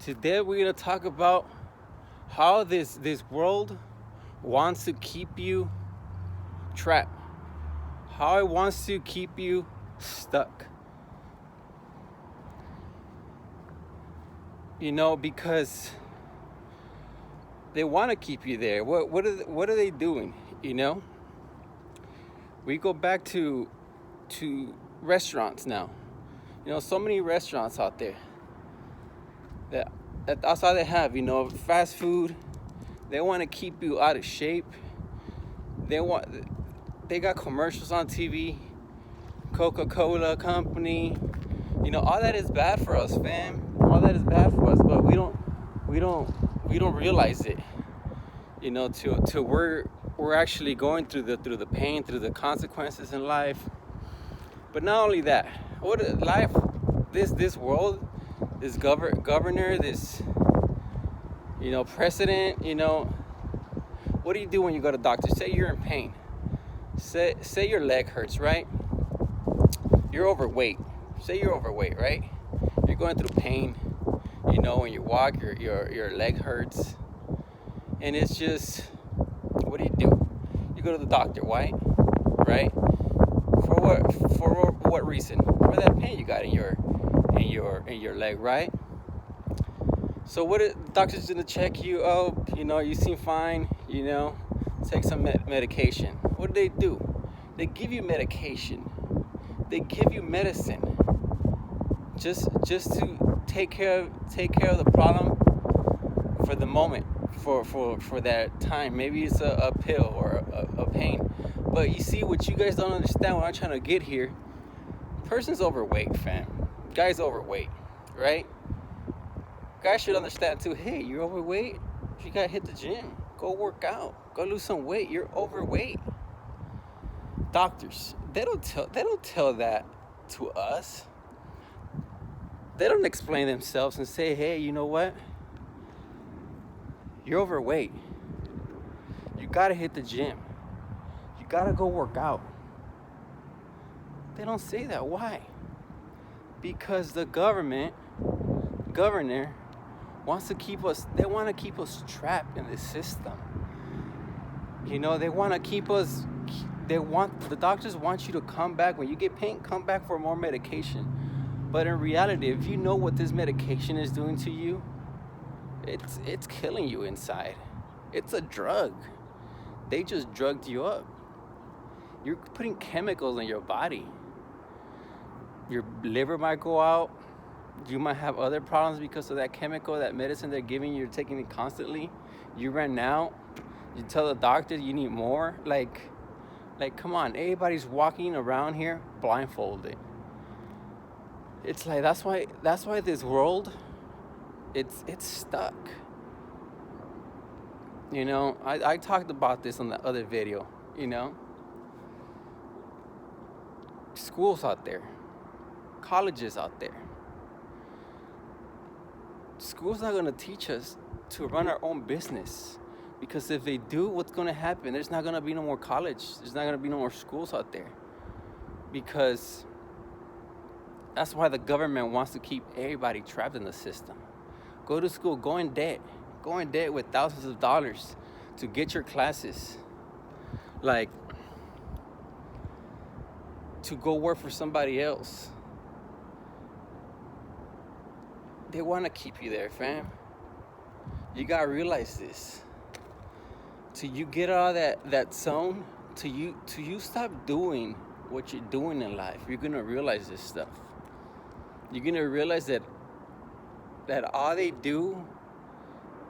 Today we're gonna talk about how this world wants to keep you trapped. How it wants to keep you stuck. Because they want to keep you there. What are they doing? We go back to restaurants now. So many restaurants out there that's all they have. Fast food. They want to keep you out of shape. They got commercials on TV. Coca-Cola company. All that is bad for us, fam. All that is bad for us, but we don't realize it. Till we're actually going through the pain, through the consequences in life. But not only that, this world, this governor, this president, what do you do when you go to the doctor? Say you're in pain. Say your leg hurts, right? You're overweight. Say you're overweight, right? You're going through pain. When you walk, your leg hurts. And it's just, what do? You go to the doctor. Why? Right? For what reason? For that pain you got in your leg, right? So what the doctor's gonna check you? Oh, you seem fine. Take some medication. What do? They give you medication. They give you medicine. Just to take care of the problem for the moment, for that time. Maybe it's a pill or a pain. But you see, what you guys don't understand, what I'm trying to get here, person's overweight, fam. Guy's overweight, right? Guys should understand too. Hey, you're overweight. You gotta hit the gym. Go work out. Go lose some weight. You're overweight. Doctors, they don't tell that to us. They don't explain themselves and say, hey, you know what? You're overweight. You gotta hit the gym. You gotta go work out. They don't say that. Why? Because the governor wants to keep us, they want to keep us trapped in this system. They want to keep us, the doctors want you to come back. When you get pain, come back for more medication. But in reality, if you know what this medication is doing to you, it's killing you inside. It's a drug. They just drugged you up. You're putting chemicals in your body. Your liver might go out. You might have other problems because of that chemical, that medicine they're giving you. You're taking it constantly. You ran out. You tell the doctor you need more. Like, come on. Everybody's walking around here blindfolded. It's like that's why this world, it's stuck. I talked about this on the other video. Schools out there, colleges out there. School's not gonna teach us to run our own business, because if they do, what's gonna happen? There's not gonna be no more college. There's not gonna be no more schools out there, because that's why the government wants to keep everybody trapped in the system. Go to school, go in debt with thousands of dollars to get your classes. Like, to go work for somebody else. They want to keep you there, fam. You gotta realize this. Till you get out of that zone, till you stop doing what you're doing in life, you're gonna realize this stuff. You're gonna realize that all they do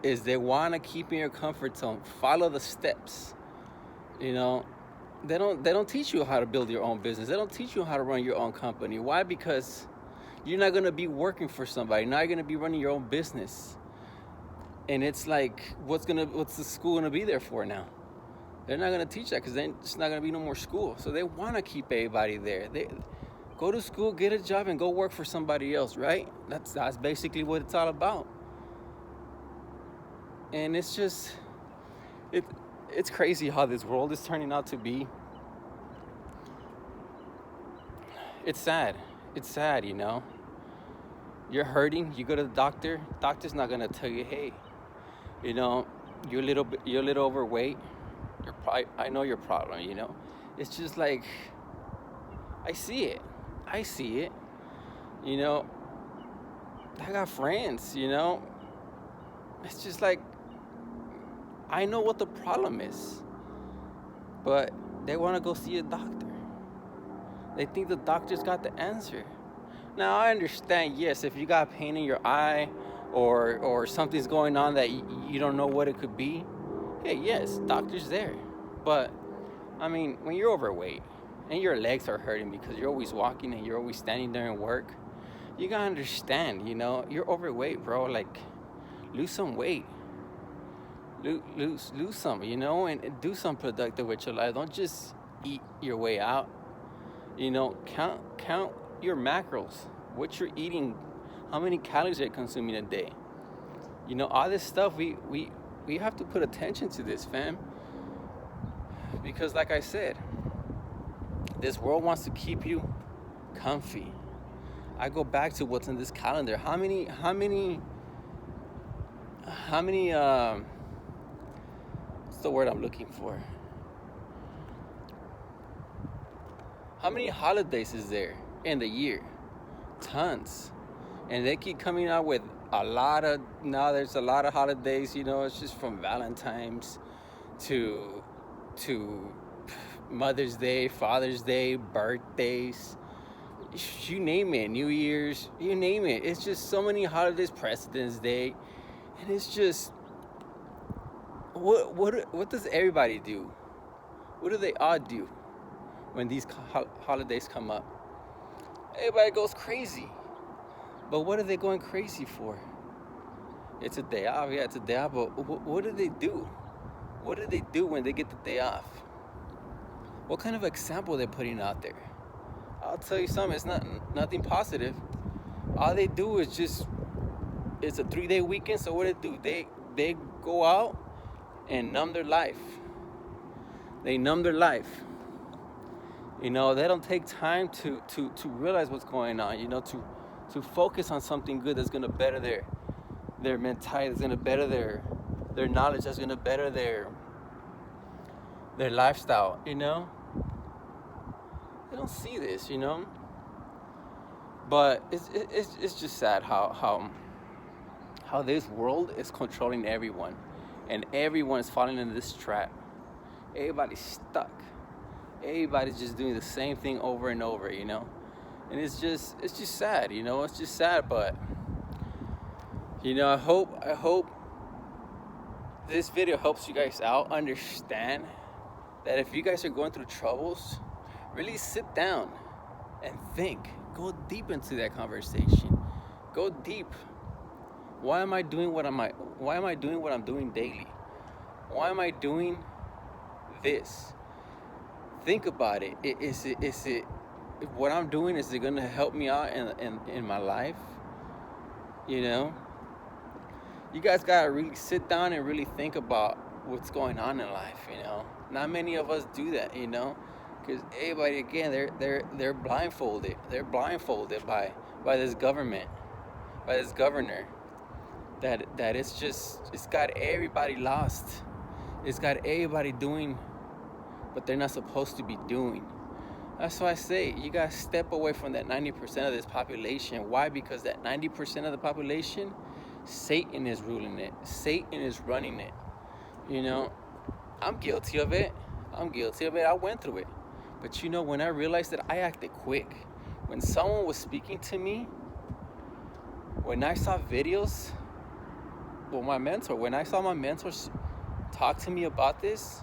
is they want to keep you in your comfort zone. Follow the steps. They don't teach you how to build your own business. They don't teach you how to run your own company. Why? Because you're not gonna be working for somebody. Now you're gonna be running your own business. And it's like, what's the school gonna be there for now? They're not gonna teach that, because then it's not gonna be no more school. So they want to keep everybody there. They go to school, get a job, and go work for somebody else, right? That's basically what it's all about. And it's just, it's crazy how this world is turning out to be. It's sad. you're hurting, you go to the doctor. Doctor's not gonna tell you, hey, you know, you're a little overweight. I know your problem. You know, it's just like I see it. You know, I got friends. You know, it's just like I know what the problem is, but they want to go see a doctor. They think the doctor's got the answer. Now I understand, yes, if you got pain in your eye or something's going on that you don't know what it could be, hey, yes, doctor's there. But I mean, when you're overweight and your legs are hurting because you're always walking and you're always standing there and work, you gotta understand, you know, you're overweight, bro. Like, lose some weight. Lose some, you know, and do some productive with your life. Don't just eat your way out. You know, count your macros, what you're eating, how many calories you're consuming a day. You know, all this stuff, we have to put attention to this, fam. Because like I said, this world wants to keep you comfy. I go back to what's in this calendar. How many what's the word I'm looking for? How many holidays is there in the year? Tons. And they keep coming out with now there's a lot of holidays, you know, it's just from Valentine's to Mother's Day, Father's Day, birthdays, you name it, New Year's, you name it. It's just so many holidays, President's Day, and it's just, what does everybody do? What do they all do when these holidays come up? Everybody goes crazy. But what are they going crazy for? It's a day off, yeah, it's a day off, but what do they do? What do they do when they get the day off? What kind of example they're putting out there? I'll tell you something, it's nothing positive. All they do is just, it's a 3-day weekend, so what do they do? They go out and numb their life. They numb their life. You know, they don't take time to realize what's going on, you know, to focus on something good that's gonna better their mentality, that's gonna better their knowledge, that's gonna better their lifestyle, you know? They don't see this, you know? But it's just sad how this world is controlling everyone, and everyone is falling into this trap. Everybody's stuck. Everybody's just doing the same thing over and over, you know? And it's just sad, you know? It's just sad, but you know, I hope this video helps you guys out understand that if you guys are going through troubles, really sit down and think. Go deep into that conversation. Go deep. Why am I doing what I'm doing daily? Why am I doing this? Think about it. Is it what I'm doing, is it gonna help me out in my life? You know? You guys gotta really sit down and really think about what's going on in life, you know? Not many of us do that, you know? Because everybody, again, they're blindfolded. They're blindfolded by this government, by this governor. That it's got everybody lost. It's got everybody doing what they're not supposed to be doing. That's why I say you gotta step away from that 90% of this population. Why? Because that 90% of the population, Satan is ruling it. Satan is running it. You know, I'm guilty of it. I went through it. But you know, when I realized that, I acted quick. When someone was speaking to me, when I saw videos, when I saw my mentors talk to me about this,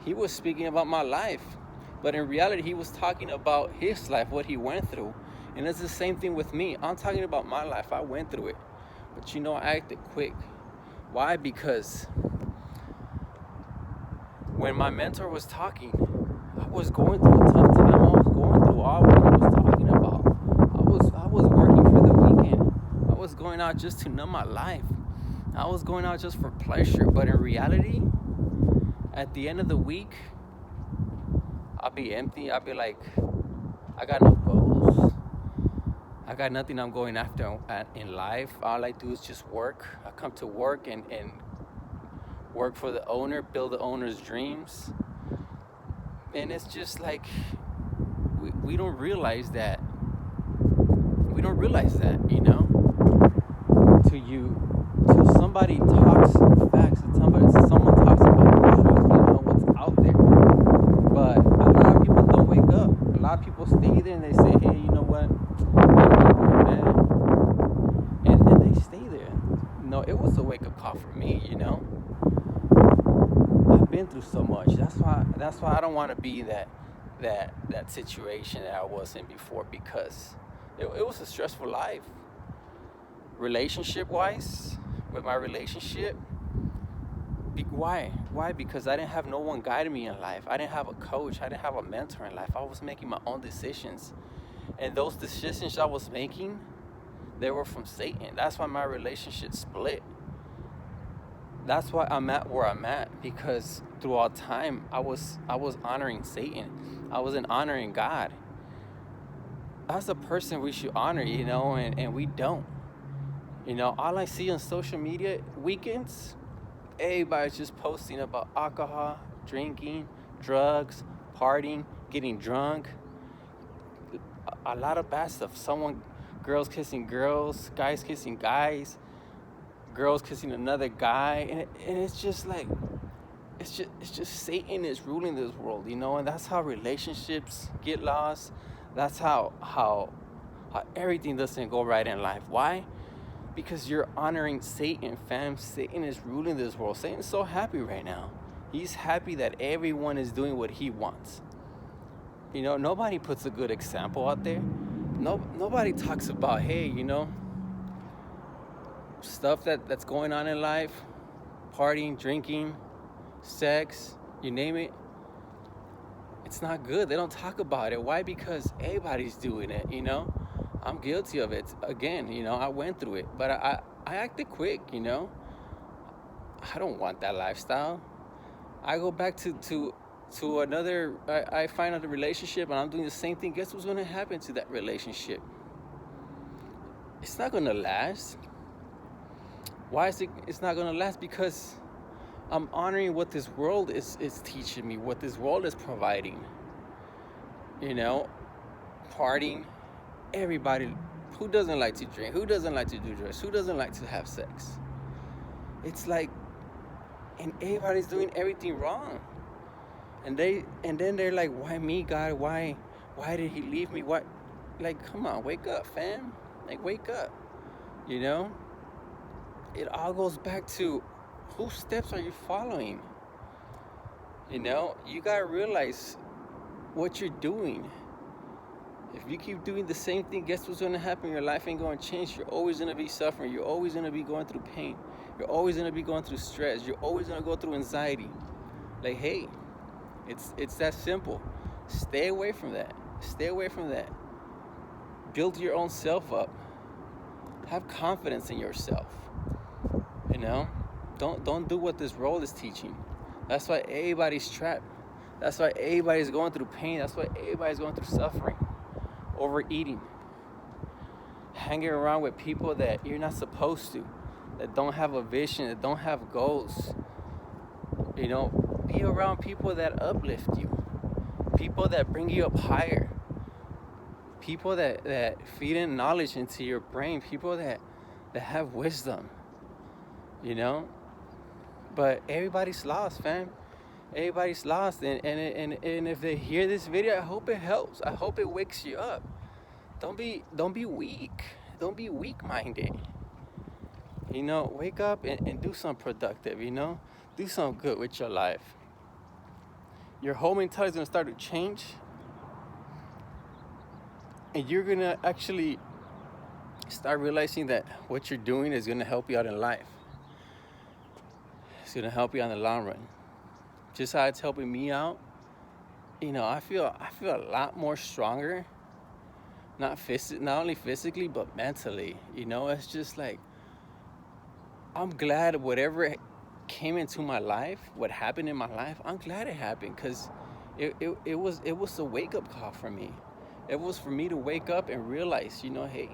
he was speaking about my life. But in reality, he was talking about his life, what he went through. And it's the same thing with me. I'm talking about my life. I went through it. But you know, I acted quick. Why? Because when my mentor was talking, I was going through a tough time. I was going through all what he was talking about. I was working for the weekend. I was going out just to numb my life. I was going out just for pleasure. But in reality, at the end of the week, I'll be empty. I'll be like, I got no goals. I got nothing I'm going after in life. All I do is just work. I come to work and work for the owner, build the owner's dreams. And it's just like we don't realize that. We don't realize that, you know? Till somebody talks facts, someone talks about the truth, you know, what's out there. But a lot of people don't wake up. A lot of people stay there and they say, hey, you know what? And they stay there. No, it was a wake-up call for me, you know? I've been through so much. That's why I don't want to be that situation that I was in before, because it was a stressful life. Relationship wise, with my relationship, why? Because I didn't have no one guiding me in life. I didn't have a coach. I didn't have a mentor in life. I was making my own decisions, and those decisions I was making, they were from Satan. That's why my relationship split. That's why I'm at where I'm at, because throughout time I was honoring Satan. I wasn't honoring God. That's a person we should honor, you know, and we don't. You know, all I see on social media weekends, everybody's just posting about alcohol, drinking, drugs, partying, getting drunk. A lot of bad stuff. Girls kissing girls, guys kissing guys, girls kissing another guy, and it's just like, it's just Satan is ruling this world, you know, and that's how relationships get lost. That's how everything doesn't go right in life. Why? Because you're honoring Satan, fam. Satan is ruling this world. Satan's so happy right now. He's happy that everyone is doing what he wants. You know, nobody puts a good example out there. Nobody talks about, hey, you know, stuff that's going on in life, partying, drinking, sex, you name it. It's not good. They don't talk about it. Why? Because everybody's doing it, you know. I'm guilty of it. Again, you know, I went through it, but I acted quick, you know. I don't want that lifestyle. I go back to another, I find another relationship and I'm doing the same thing. Guess what's going to happen to that relationship? It's not going to last. Why is it's not going to last? Because I'm honoring what this world is teaching me, what this world is providing. You know, partying. Everybody, who doesn't like to drink? Who doesn't like to do drugs? Who doesn't like to have sex? It's like, and everybody's doing everything wrong. And then they're like, why me, God? Why did he leave me? What? Like, come on, wake up, fam. Like, wake up. You know? It all goes back to, whose steps are you following? You know, you gotta realize what you're doing. If you keep doing the same thing, guess what's gonna happen? Your life ain't gonna change. You're always gonna be suffering. You're always gonna be going through pain. You're always gonna be going through stress. You're always gonna go through anxiety. Like, hey, it's that simple. Stay away from that. Stay away from that. Build your own self up. Have confidence in yourself. You know? Don't do what this world is teaching. That's why everybody's trapped. That's why everybody's going through pain. That's why everybody's going through suffering. Overeating, hanging around with people that you're not supposed to, that don't have a vision, that don't have goals. You know, be around people that uplift you, people that bring you up higher, people that feed in knowledge into your brain, people that have wisdom, you know. But everybody's lost, fam. Everybody's lost, and if they hear this video, I hope it helps. I hope it wakes you up. Don't be weak. Don't be weak-minded. You know, wake up and do something productive, you know? Do something good with your life. Your whole mentality is going to start to change, and you're going to actually start realizing that what you're doing is going to help you out in life. It's going to help you on the long run. Just how it's helping me out, you know, I feel a lot more stronger, not only physically, but mentally. You know, it's just like, I'm glad whatever came into my life, what happened in my life, I'm glad it happened, because it was a wake-up call for me. It was for me to wake up and realize, hey,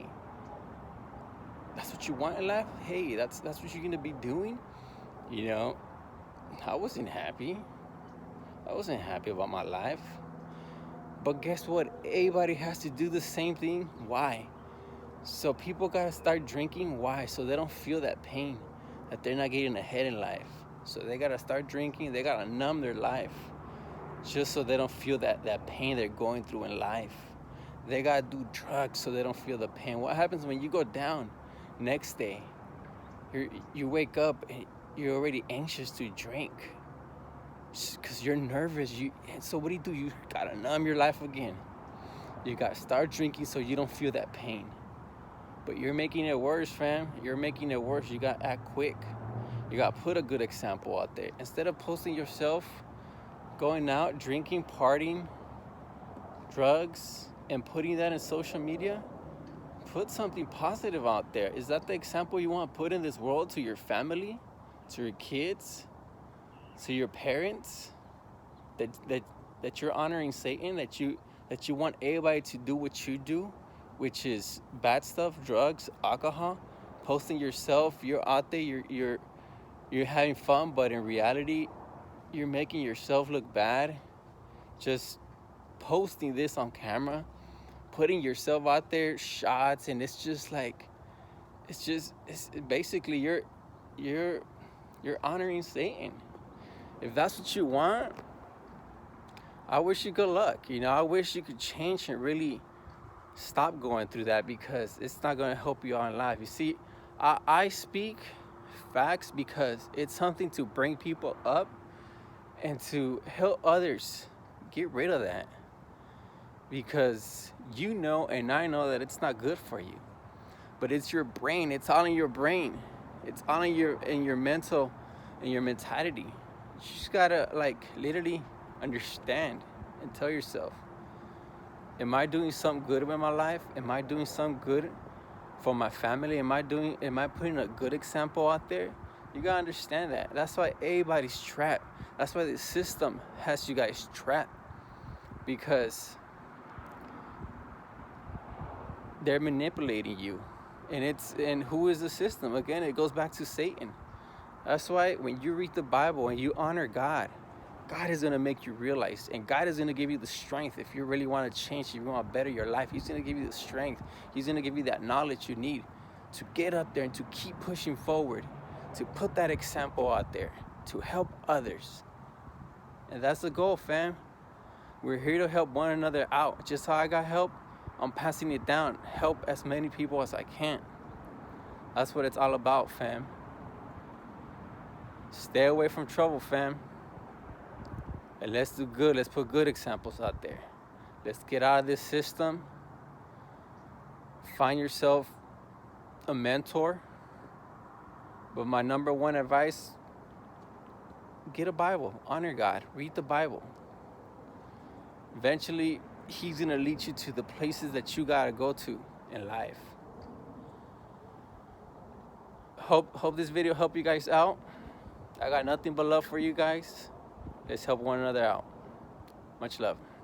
that's what you want in life. Hey, that's what you're gonna be doing. You know, I wasn't happy. I wasn't happy about my life. But guess what? Everybody has to do the same thing. Why? So people gotta start drinking. Why? So they don't feel that pain, that they're not getting ahead in life. So they gotta start drinking. They gotta numb their life, just so they don't feel that pain they're going through in life. They gotta do drugs so they don't feel the pain. What happens when you go down next day? You wake up and you're already anxious to drink because you're nervous. So what do? You gotta numb your life again. You gotta start drinking so you don't feel that pain. But you're making it worse, fam. You're making it worse. You gotta act quick. You gotta put a good example out there. Instead of posting yourself going out, drinking, partying, drugs, and putting that in social media, put something positive out there. Is that the example you want to put in this world to your family, to your kids, to your parents? That you're honoring Satan, that you want everybody to do what you do, which is bad stuff, drugs, alcohol, posting yourself, you're out there, you're having fun, but in reality, you're making yourself look bad. Just posting this on camera, putting yourself out there, shots, and it's basically you're honoring Satan. If that's what you want, I wish you good luck. I wish you could change and really stop going through that, because it's not going to help you out in life. You see, I speak facts because it's something to bring people up and to help others get rid of that, because and I know that it's not good for you, but it's your brain. It's all in your brain. It's all in your mental and your mentality. You just gotta literally understand and tell yourself, am I doing something good with my life? Am I doing something good for my family? Am I putting a good example out there? You gotta understand that. That's why everybody's trapped. That's why the system has you guys trapped, because they're manipulating you. And who is the system? Again, it goes back to Satan. That's why when you read the Bible and you honor God, God is going to make you realize, and God is going to give you the strength. If you really want to change, if you want to better your life, He's going to give you the strength. He's going to give you that knowledge you need to get up there and to keep pushing forward, to put that example out there, to help others. And that's the goal, fam. We're here to help one another out. Just how I got help, I'm passing it down. Help as many people as I can. That's what it's all about, fam. Stay away from trouble, fam. And let's do good. Let's put good examples out there. Let's get out of this system. Find yourself a mentor. But my number one advice, get a Bible. Honor God. Read the Bible. Eventually, He's going to lead you to the places that you got to go to in life. Hope this video helped you guys out. I got nothing but love for you guys. Let's help one another out. Much love.